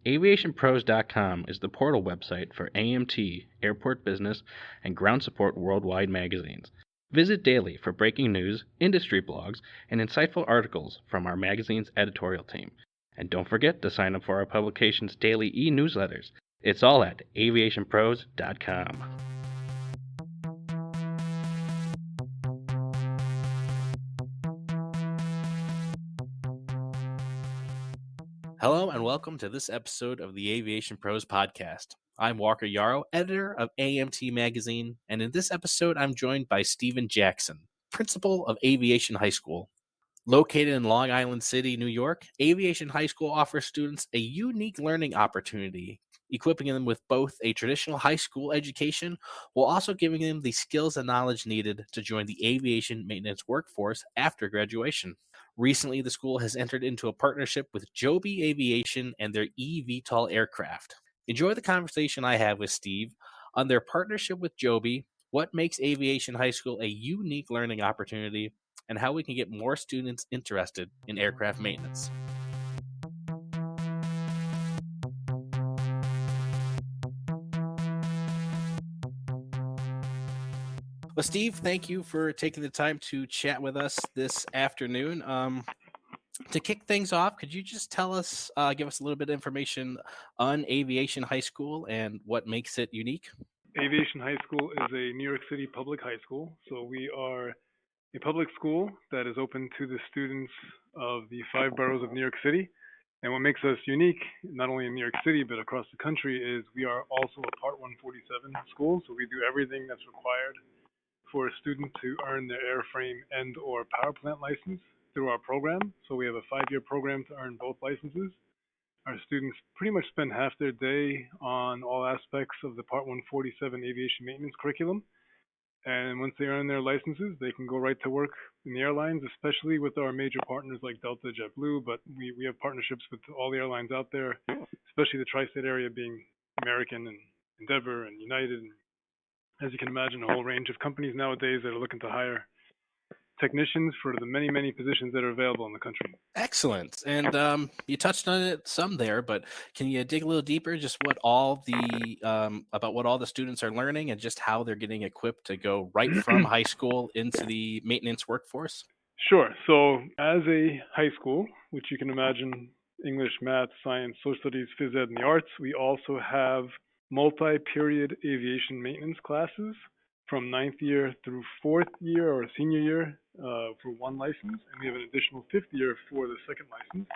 AviationPros.com is the portal website for AMT, Airport Business, and Ground Support Worldwide magazines. Visit daily for breaking news, industry blogs, and insightful articles from our magazine's editorial team. And don't forget to sign up for our publication's daily e-newsletters. It's all at AviationPros.com. Hello and welcome to this episode of the Aviation Pros podcast. I'm Walker Yarrow, editor of AMT Magazine, and in this episode I'm joined by Stephen Jackson, principal of Aviation High School. Located in Long Island City, New York, Aviation High School offers students a unique learning opportunity, equipping them with both a traditional high school education while also giving them the skills and knowledge needed to join the aviation maintenance workforce after graduation. Recently, the school has entered into a partnership with Joby Aviation and their eVOTL aircraft. Enjoy the conversation I have with Steve on their partnership with Joby, what makes Aviation High School a unique learning opportunity, and how we can get more students interested in aircraft maintenance. Well, Steve, thank you for taking the time to chat with us this afternoon. To kick things off, could you just tell us, give us a little bit of information on Aviation High School and what makes it unique? Aviation High School is a New York City public high school. So we are a public school that is open to the students of the 5 boroughs of New York City. And what makes us unique, not only in New York City, but across the country, is we are also a Part 147 school. So we do everything that's required for a student to earn their airframe and or power plant license through our program. So we have a 5-year program to earn both licenses. Our students pretty much spend half their day on all aspects of the Part 147 aviation maintenance curriculum. And once they earn their licenses, they can go right to work in the airlines, especially with our major partners like Delta, JetBlue. But we have partnerships with all the airlines out there, especially the tri-state area being American and Endeavor and United. And as you can imagine, a whole range of companies nowadays that are looking to hire technicians for the many, many positions that are available in the country. Excellent. And you touched on it some there, but can you dig a little deeper, just what all the about what all the students are learning and just how they're getting equipped to go right from high school into the maintenance workforce? Sure. So as a high school, which you can imagine English, math, science, social studies, phys ed, and the arts, we also have multi-period aviation maintenance classes from 9th year through 4th year or senior year for one license, and we have an additional 5th year for the second license.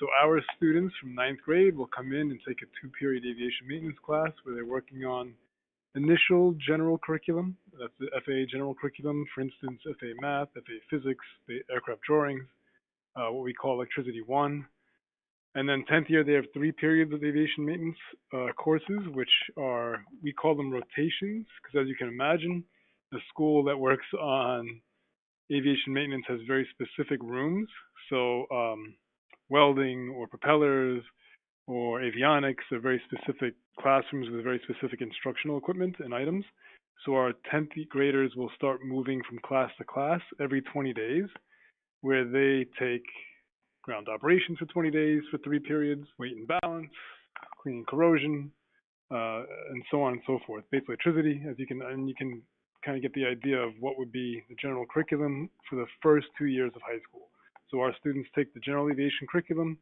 So our students from 9th grade will come in and take a 2-period aviation maintenance class where they're working on initial general curriculum. That's the FAA general curriculum, for instance, FAA math, FAA physics, the aircraft drawings, what we call electricity 1. And then 10th year, they have 3 periods of aviation maintenance courses, which are, we call them rotations, because as you can imagine, the school that works on aviation maintenance has very specific rooms. So welding or propellers or avionics are very specific classrooms with very specific instructional equipment and items. So our 10th graders will start moving from class to class every 20 days, where they take ground operations for 20 days for 3 periods, weight and balance, cleaning corrosion, and so on and so forth. Base electricity, as you can kind of get the idea of what would be the general curriculum for the first 2 years of high school. So our students take the general aviation curriculum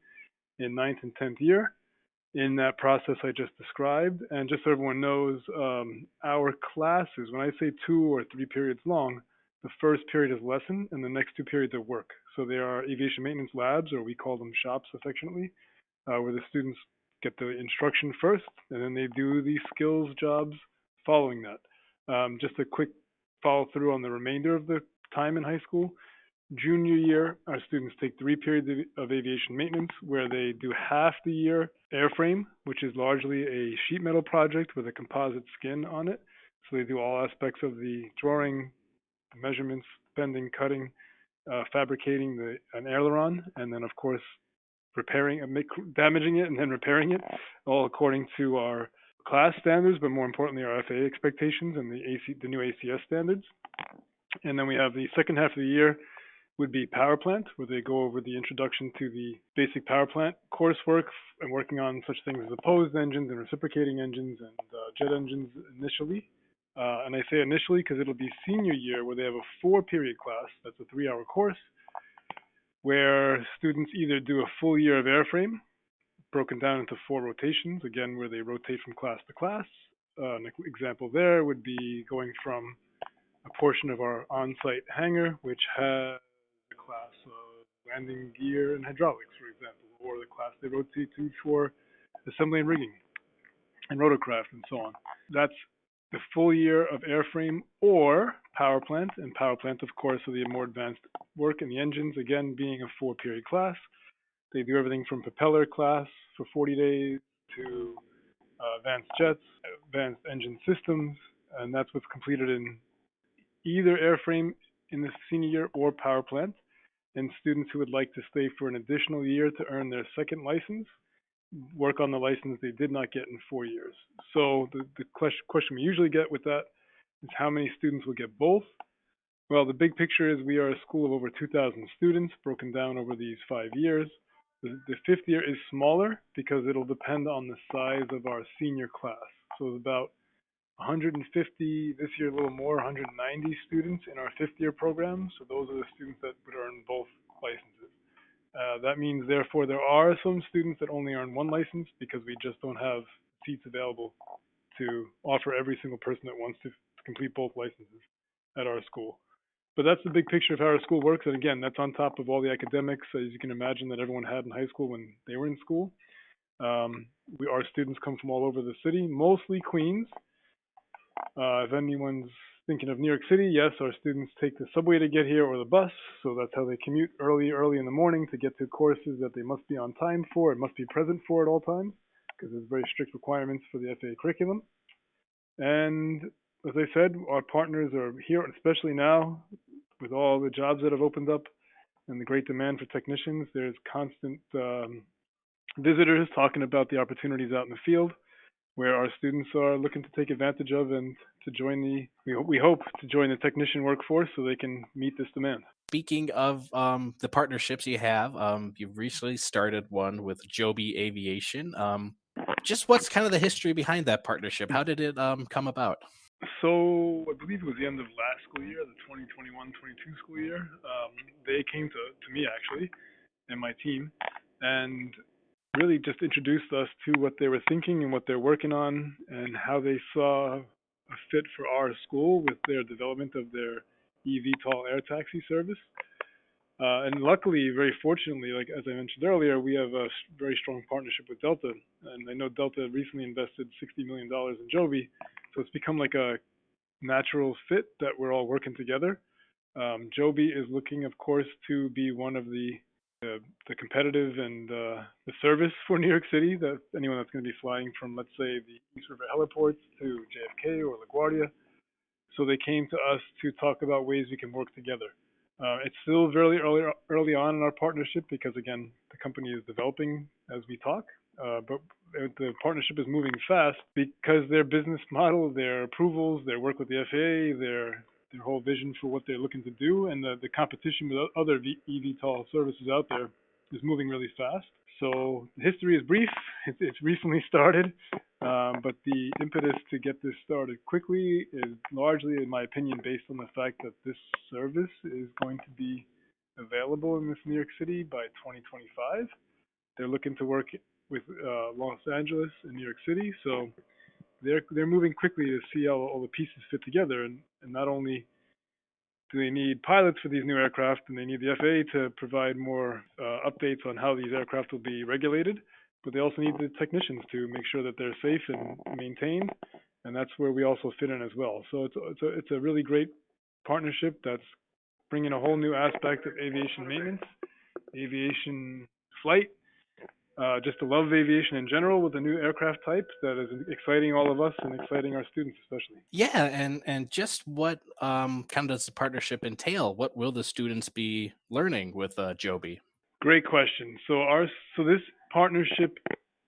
in 9th and 10th year in that process I just described. And just so everyone knows, our classes, when I say 2 or 3 periods long, the first period is lesson and the next 2 periods are work. So they are aviation maintenance labs, or we call them shops affectionately, where the students get the instruction first and then they do the skills jobs following that. Just a quick follow through on the remainder of the time in high school. Junior year, our students take 3 periods of aviation maintenance where they do half the year airframe, which is largely a sheet metal project with a composite skin on it. So they do all aspects of the drawing, the measurements, bending, cutting, fabricating an aileron, and then of course repairing, damaging it and then repairing it, all according to our class standards, but more importantly our FAA expectations and the new ACS standards. And then we have the second half of the year would be power plant, where they go over the introduction to the basic power plant coursework and working on such things as opposed engines and reciprocating engines and jet engines initially. And I say initially because it'll be senior year where they have a 4-period class. That's a 3-hour course where students either do a full year of airframe broken down into 4 rotations, again, where they rotate from class to class. An example there would be going from a portion of our on-site hangar, which has the class of landing gear and hydraulics, for example, or the class they rotate to for assembly and rigging and rotorcraft and so on. That's the full year of airframe or power plant, and power plant, of course, are the more advanced work in the engines, again, being a 4-period class. They do everything from propeller class for 40 days to advanced jets, advanced engine systems, and that's what's completed in either airframe in the senior year or power plant. And students who would like to stay for an additional year to earn their second license work on the license they did not get in 4 years. So the question we usually get with that is how many students will get both? Well, the big picture is we are a school of over 2,000 students broken down over these 5 years. The 5th year is smaller because it'll depend on the size of our senior class. So it's about 150, this year a little more, 190 students in our 5th year program. So those are the students that would earn both licenses. That means, therefore, there are some students that only earn one license because we just don't have seats available to offer every single person that wants to complete both licenses at our school. But that's the big picture of how our school works. And again, that's on top of all the academics, as you can imagine, that everyone had in high school when they were in school. Our students come from all over the city, mostly Queens. If anyone's thinking of New York City, yes, our students take the subway to get here or the bus. So that's how they commute early in the morning to get to courses that they must be on time for and must be present for at all times, because there's very strict requirements for the FAA curriculum. And as I said, our partners are here, especially now with all the jobs that have opened up and the great demand for technicians. There's constant visitors talking about the opportunities out in the field where our students are looking to take advantage of and to join we hope to join the technician workforce so they can meet this demand. Speaking of the partnerships you have, you've recently started one with Joby Aviation. Just what's kind of the history behind that partnership? How did it come about? So I believe it was the end of last school year, the 2021-22 school year. They came to me actually and my team and really just introduced us to what they were thinking and what they're working on and how they saw a fit for our school with their development of their eVTOL air taxi service. And luckily, very fortunately, like as I mentioned earlier, we have a very strong partnership with Delta. And I know Delta recently invested $60 million in Joby. So it's become like a natural fit that we're all working together. Joby is looking, of course, to be one of the competitive and the service for New York City. That anyone that's going to be flying from, let's say, the East River heliports to JFK or LaGuardia. So they came to us to talk about ways we can work together. It's still very early on in our partnership because, again, the company is developing as we talk. But the partnership is moving fast because their business model, their approvals, their work with the FAA, their whole vision for what they're looking to do, and the competition with other eVTOL services out there is moving really fast. So the history is brief. It's recently started, but the impetus to get this started quickly is largely, in my opinion, based on the fact that this service is going to be available in this New York City by 2025. They're looking to work with Los Angeles and New York City, so they're moving quickly to see how all the pieces fit together, and not only do they need pilots for these new aircraft, and they need the FAA to provide more updates on how these aircraft will be regulated, but they also need the technicians to make sure that they're safe and maintained, and that's where we also fit in as well. So it's a really great partnership that's bringing a whole new aspect of aviation maintenance, aviation flight, just the love of aviation in general with the new aircraft type that is exciting all of us and exciting our students especially. Yeah, and just what kind of does the partnership entail? What will the students be learning with Joby? Great question. So this partnership,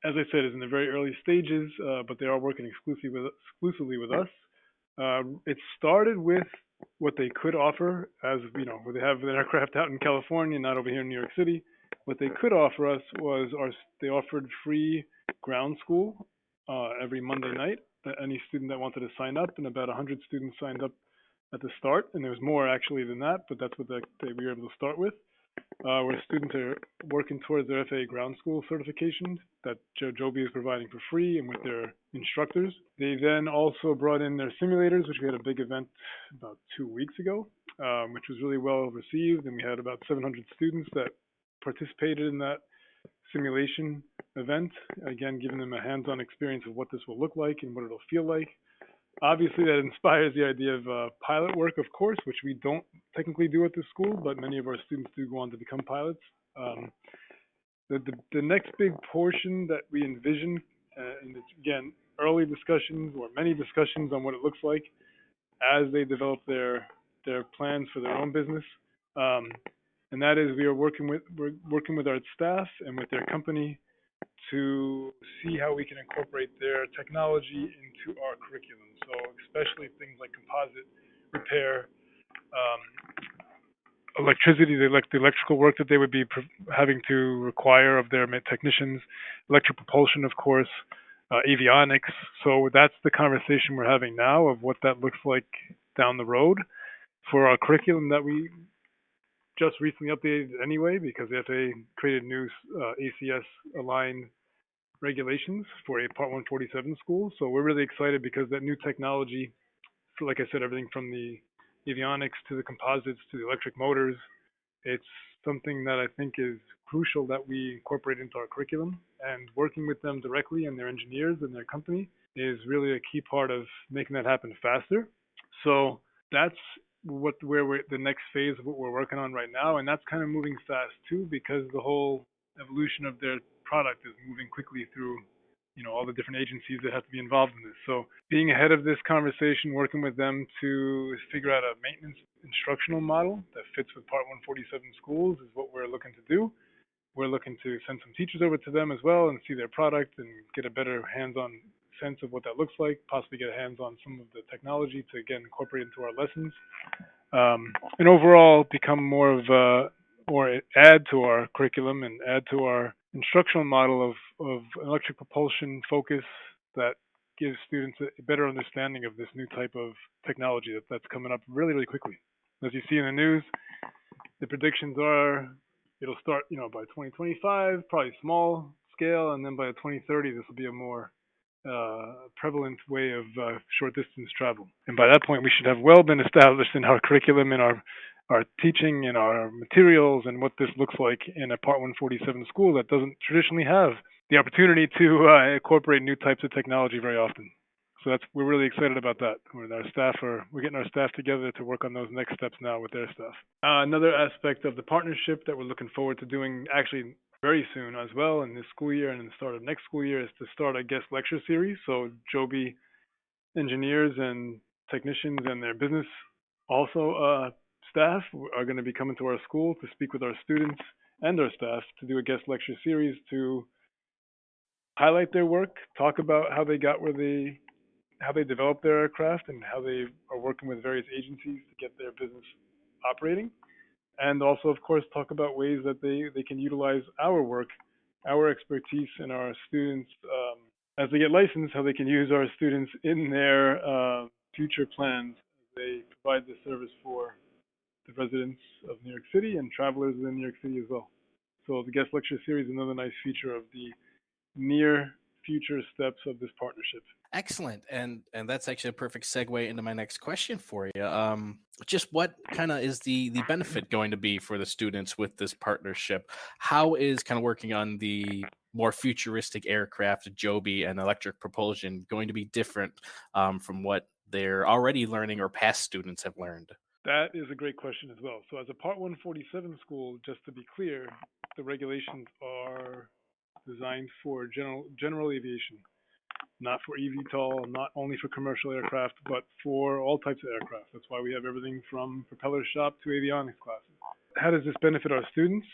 as I said, is in the very early stages, but they are working exclusively with us. It started with what they could offer, as you know, where they have an aircraft out in California, not over here in New York City. What they could offer us was they offered free ground school every Monday night. Any student that wanted to sign up, and about 100 students signed up at the start, and there was more actually than that, but that's what we were able to start with. Where students are working towards their FAA ground school certification that Joby is providing for free and with their instructors. They then also brought in their simulators, which we had a big event about 2 weeks ago, which was really well received, and we had about 700 students that participated in that simulation event, again giving them a hands-on experience of what this will look like and what it'll feel like. Obviously, that inspires the idea of pilot work, of course, which we don't technically do at the school, but many of our students do go on to become pilots. Um, the next big portion that we envision, and it's, again, early discussions or many discussions on what it looks like as they develop their plans for their own business, um, and that is we're working with our staff and with their company to see how we can incorporate their technology into our curriculum. So especially things like composite repair, electricity, the electrical work that they would be having to require of their technicians, electric propulsion, of course, avionics. So that's the conversation we're having now of what that looks like down the road for our curriculum that we just recently updated anyway, because the FAA created new ACS aligned regulations for a Part 147 school. So we're really excited because that new technology, so like I said, everything from the avionics to the composites to the electric motors, it's something that I think is crucial that we incorporate into our curriculum. And working with them directly and their engineers and their company is really a key part of making that happen faster. So that's where we're the next phase of what we're working on right now, and that's kind of moving fast too because the whole evolution of their product is moving quickly through all the different agencies that have to be involved in this. So being ahead of this conversation, working with them to figure out a maintenance instructional model that fits with Part 147 schools is what we're looking to do. We're looking to send some teachers over to them as well and see their product and get a better hands-on sense of what that looks like, possibly get hands on some of the technology to again incorporate into our lessons, and overall become more of or add to our curriculum and add to our instructional model of electric propulsion focus that gives students a better understanding of this new type of technology that's coming up really, really quickly. As you see in the news, the predictions are it'll start, by 2025, probably small scale, and then by 2030, this will be a more prevalent way of short distance travel. And by that point, we should have well been established in our curriculum, in our teaching, in our materials, and what this looks like in a Part 147 school that doesn't traditionally have the opportunity to incorporate new types of technology very often. So we're really excited about that. We're getting our staff together to work on those next steps now with their staff. Another aspect of the partnership that we're looking forward to doing actually very soon as well in this school year and in the start of next school year is to start a guest lecture series. So Joby engineers and technicians and their business also staff are going to be coming to our school to speak with our students and our staff to do a guest lecture series to highlight their work, talk about how they got how they developed their aircraft and how they are working with various agencies to get their business operating. And also, of course, talk about ways that they can utilize our work, our expertise, and our students as they get licensed, how they can use our students in their future plans as they provide this service for the residents of New York City and travelers within New York City as well. So the guest lecture series is another nice feature of the near future steps of this partnership. Excellent, and that's actually a perfect segue into my next question for you. Just what kind of is the benefit going to be for the students with this partnership? How is kind of working on the more futuristic aircraft, Joby and electric propulsion, going to be different from what they're already learning or past students have learned? That is a great question as well. So, as a Part 147 school, just to be clear, the regulations are designed for general aviation, not for eVTOL, not only for commercial aircraft, but for all types of aircraft. That's why we have everything from propeller shop to avionics classes. How does this benefit our students?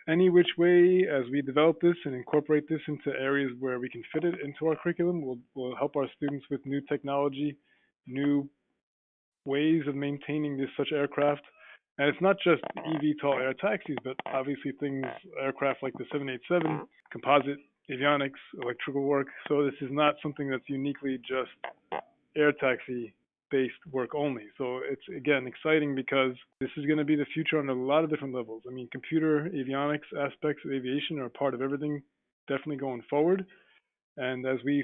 Any which way, as we develop this and incorporate this into areas where we can fit it into our curriculum, will help our students with new technology, new ways of maintaining this such aircraft. And it's not just eVTOL air taxis, but obviously aircraft like the 787, composite, avionics, electrical work. So this is not something that's uniquely just air taxi based work only. So it's again exciting because this is going to be the future on a lot of different levels. I mean, computer avionics aspects of aviation are part of everything, definitely going forward. And as we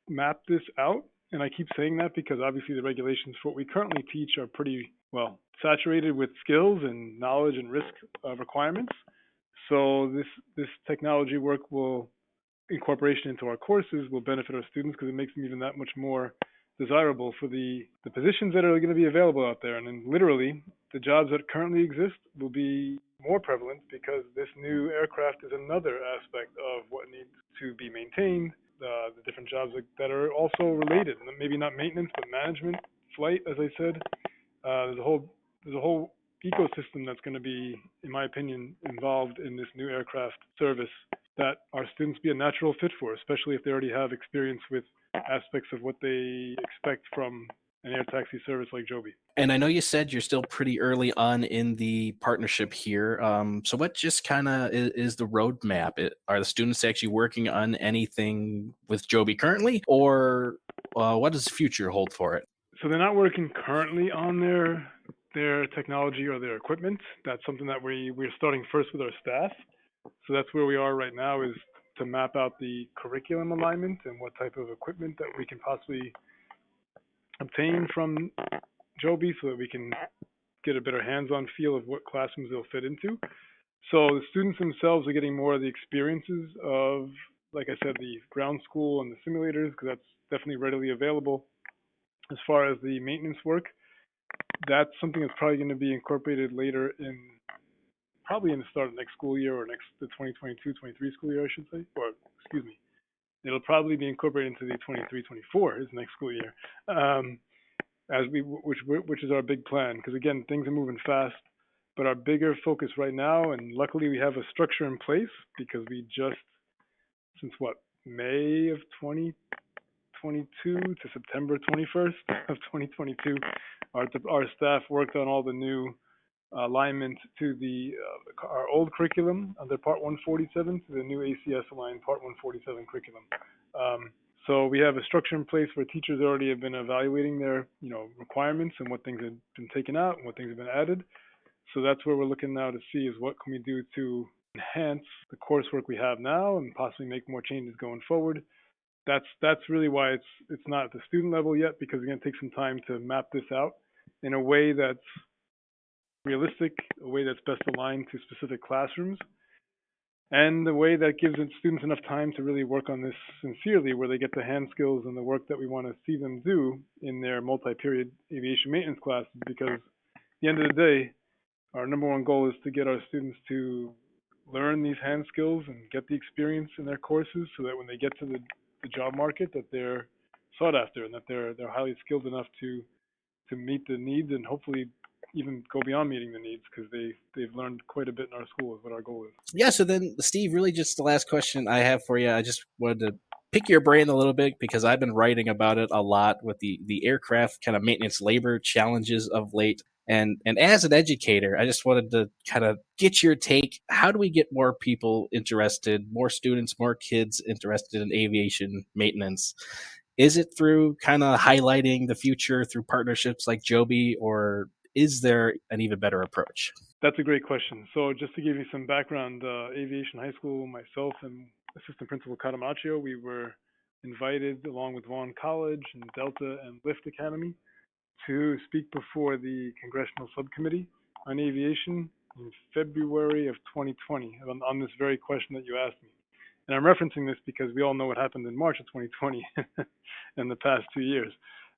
map this out, and I keep saying that because obviously the regulations for what we currently teach are pretty well saturated with skills and knowledge and risk requirements. So this technology work will incorporation into our courses will benefit our students because it makes them even that much more desirable for the positions that are going to be available out there. And then literally, the jobs that currently exist will be more prevalent because this new aircraft is another aspect of what needs to be maintained. The different jobs that are also related, maybe not maintenance, but management, flight, as I said. There's a whole ecosystem that's going to be, in my opinion, involved in this new aircraft service that our students be a natural fit for, especially if they already have experience with aspects of what they expect from an air taxi service like Joby. And I know you said you're still pretty early on in the partnership here. So, what just kind of is the roadmap? Are the students actually working on anything with Joby currently, or what does the future hold for it? So they're not working currently on their technology or their equipment. That's something that we're starting first with our staff. So that's where we are right now, is to map out the curriculum alignment and what type of equipment that we can possibly obtain from Joby so that we can get a better hands-on feel of what classrooms they'll fit into. So the students themselves are getting more of the experiences of, like I said, the ground school and the simulators, because that's definitely readily available. As far as the maintenance work, that's something that's probably going to be incorporated later probably in the start of next school year, or the 2022-23 school year, I should say, or excuse me. It'll probably be incorporated into the 23-24 is next school year, which is our big plan. Because again, things are moving fast, but our bigger focus right now, and luckily we have a structure in place because we just since May of 2022 to September 21st of 2022, our staff worked on all the new alignment to our old curriculum under Part 147 to the new ACS aligned Part 147 curriculum. So we have a structure in place where teachers already have been evaluating their requirements and what things have been taken out and what things have been added. So that's where we're looking now to see is what can we do to enhance the coursework we have now and possibly make more changes going forward. That's really why it's not at the student level yet, because it's going to take some time to map this out in a way that's realistic, a way that's best aligned to specific classrooms, and a way that gives students enough time to really work on this sincerely, where they get the hand skills and the work that we want to see them do in their multi-period aviation maintenance classes. Because at the end of the day, our number one goal is to get our students to learn these hand skills and get the experience in their courses, so that when they get to the job market, that they're sought after and that they're highly skilled enough to meet the needs, and hopefully even go beyond meeting the needs, because they've learned quite a bit in our school is what our goal is. Yeah, so then, Steve, really just the last question I have for you. I just wanted to pick your brain a little bit because I've been writing about it a lot with the aircraft kind of maintenance labor challenges of late. And as an educator, I just wanted to kind of get your take. How do we get more people interested, more students, more kids interested in aviation maintenance? Is it through kind of highlighting the future through partnerships like Joby, or is there an even better approach? That's a great question. So just to give you some background, Aviation High School, myself and Assistant Principal Catamaccio, we were invited along with Vaughn College and Delta and Lift Academy to speak before the Congressional Subcommittee on Aviation in February of 2020 on this very question that you asked me. And I'm referencing this because we all know what happened in March of 2020 in the past 2 years.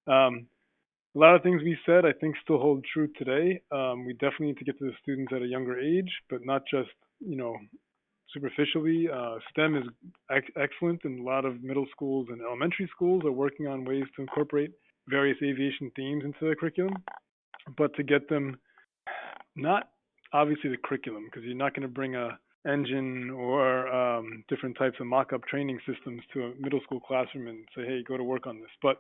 A lot of things we said, I think, still hold true today. We definitely need to get to the students at a younger age, but not just, superficially. STEM is excellent, and a lot of middle schools and elementary schools are working on ways to incorporate various aviation themes into the curriculum. But to get them, not obviously the curriculum, because you're not going to bring a engine or different types of mock-up training systems to a middle school classroom and say, hey, go to work on this. But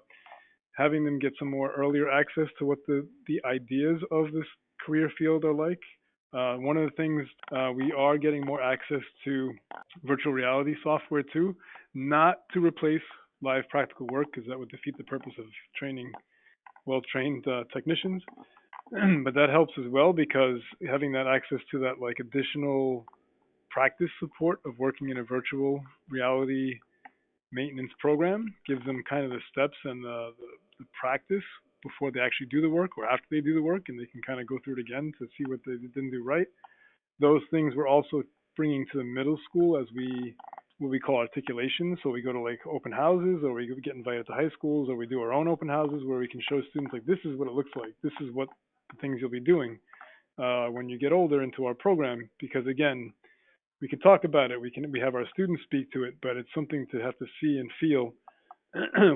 having them get some more earlier access to what the ideas of this career field are like. One of the things we are getting more access to virtual reality software too, not to replace live practical work because that would defeat the purpose of training well-trained technicians. But that helps as well because having that access to that like additional practice support of working in a virtual reality maintenance program gives them kind of the steps and the practice before they actually do the work or after they do the work, and they can kind of go through it again to see what they didn't do right. Those things we're also bringing to the middle school as what we call articulation. So we go to like open houses, or we get invited to high schools, or we do our own open houses where we can show students like this is what it looks like. This is what the things you'll be doing when you get older into our program. Because again, we can talk about it. We have our students speak to it, but it's something to have to see and feel,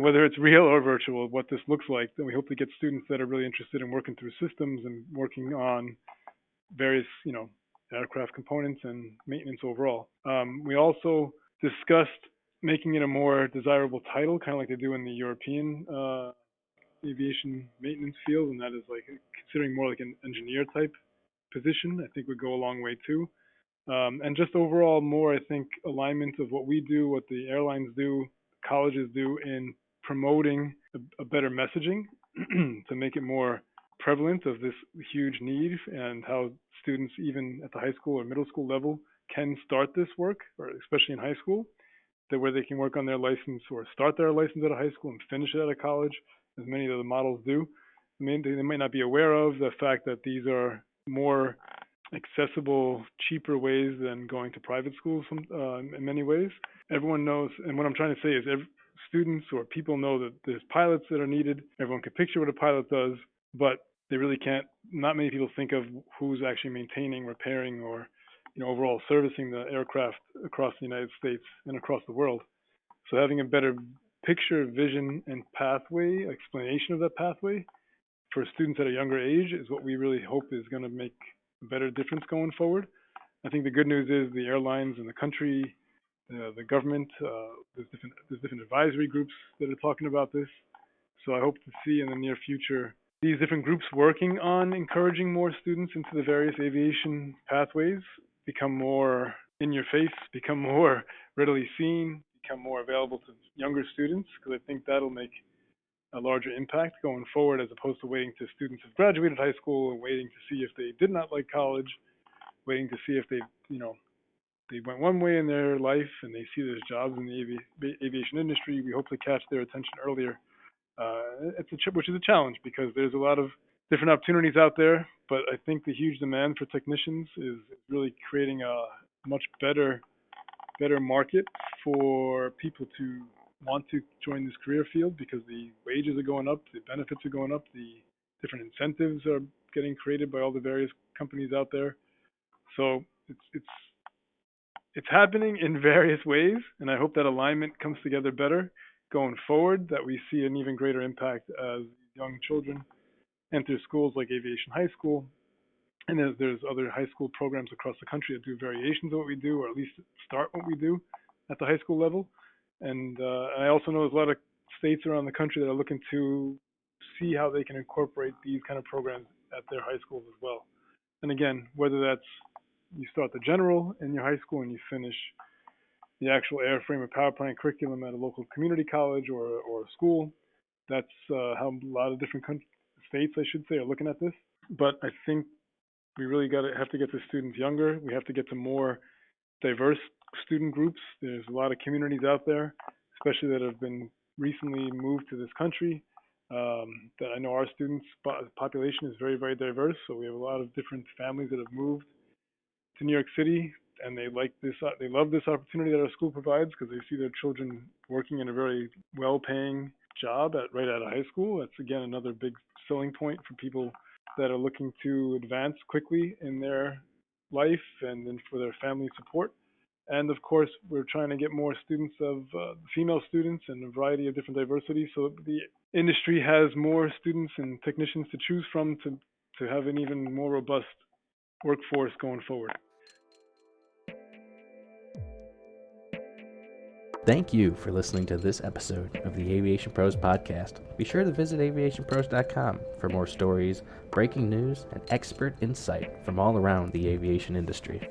whether it's real or virtual, what this looks like. Then we hope to get students that are really interested in working through systems and working on various, aircraft components and maintenance overall. We also discussed making it a more desirable title, kind of like they do in the European aviation maintenance field, and that is like considering more like an engineer type position. I think would go a long way too. And just overall more, I think, alignment of what we do, what the airlines do, colleges do in promoting a better messaging to make it more prevalent of this huge need, and how students even at the high school or middle school level can start this work, or especially in high school, that where they can work on their license or start their license at a high school and finish it at a college, as many of the models do. I mean, they might not be aware of the fact that these are more accessible, cheaper ways than going to private schools in many ways. Everyone knows, and what I'm trying to say is students or people know that there's pilots that are needed. Everyone can picture what a pilot does, but they really can't. Not many people think of who's actually maintaining, repairing, or overall servicing the aircraft across the United States and across the world. So having a better picture, vision, and pathway, explanation of that pathway for students at a younger age is what we really hope is going to make a better difference going forward. I think the good news is the airlines and the country, the government, there's different advisory groups that are talking about this. So I hope to see in the near future these different groups working on encouraging more students into the various aviation pathways become more in your face, become more readily seen, become more available to younger students, because I think that'll make a larger impact going forward, as opposed to waiting to students who've graduated high school and waiting to see if they did not like college, waiting to see if they went one way in their life and they see there's jobs in the aviation industry. We hope to catch their attention earlier. Which is a challenge because there's a lot of different opportunities out there, but I think the huge demand for technicians is really creating a much better market for people to want to join this career field, because the wages are going up, the benefits are going up, the different incentives are getting created by all the various companies out there. So it's happening in various ways, and I hope that alignment comes together better going forward, that we see an even greater impact as young children enter schools like Aviation High School. And there's other high school programs across the country that do variations of what we do, or at least start what we do at the high school level. And I also know there's a lot of states around the country that are looking to see how they can incorporate these kind of programs at their high schools as well. And again, whether that's you start the general in your high school and you finish the actual airframe or power plant curriculum at a local community college or school, that's how a lot of different states, I should say, are looking at this. But I think we really have to get the students younger. We have to get to more diverse student groups. There's a lot of communities out there, especially that have been recently moved to this country. That I know our students' population is very, very diverse. So we have a lot of different families that have moved to New York City, and they like this. They love this opportunity that our school provides, because they see their children working in a very well-paying job right out of high school. That's again another big selling point for people that are looking to advance quickly in their life and then for their family support. And of course, we're trying to get more students of female students and a variety of different diversity, so the industry has more students and technicians to choose from to have an even more robust workforce going forward. Thank you for listening to this episode of the Aviation Pros podcast. Be sure to visit AviationPros.com for more stories, breaking news, and expert insight from all around the aviation industry.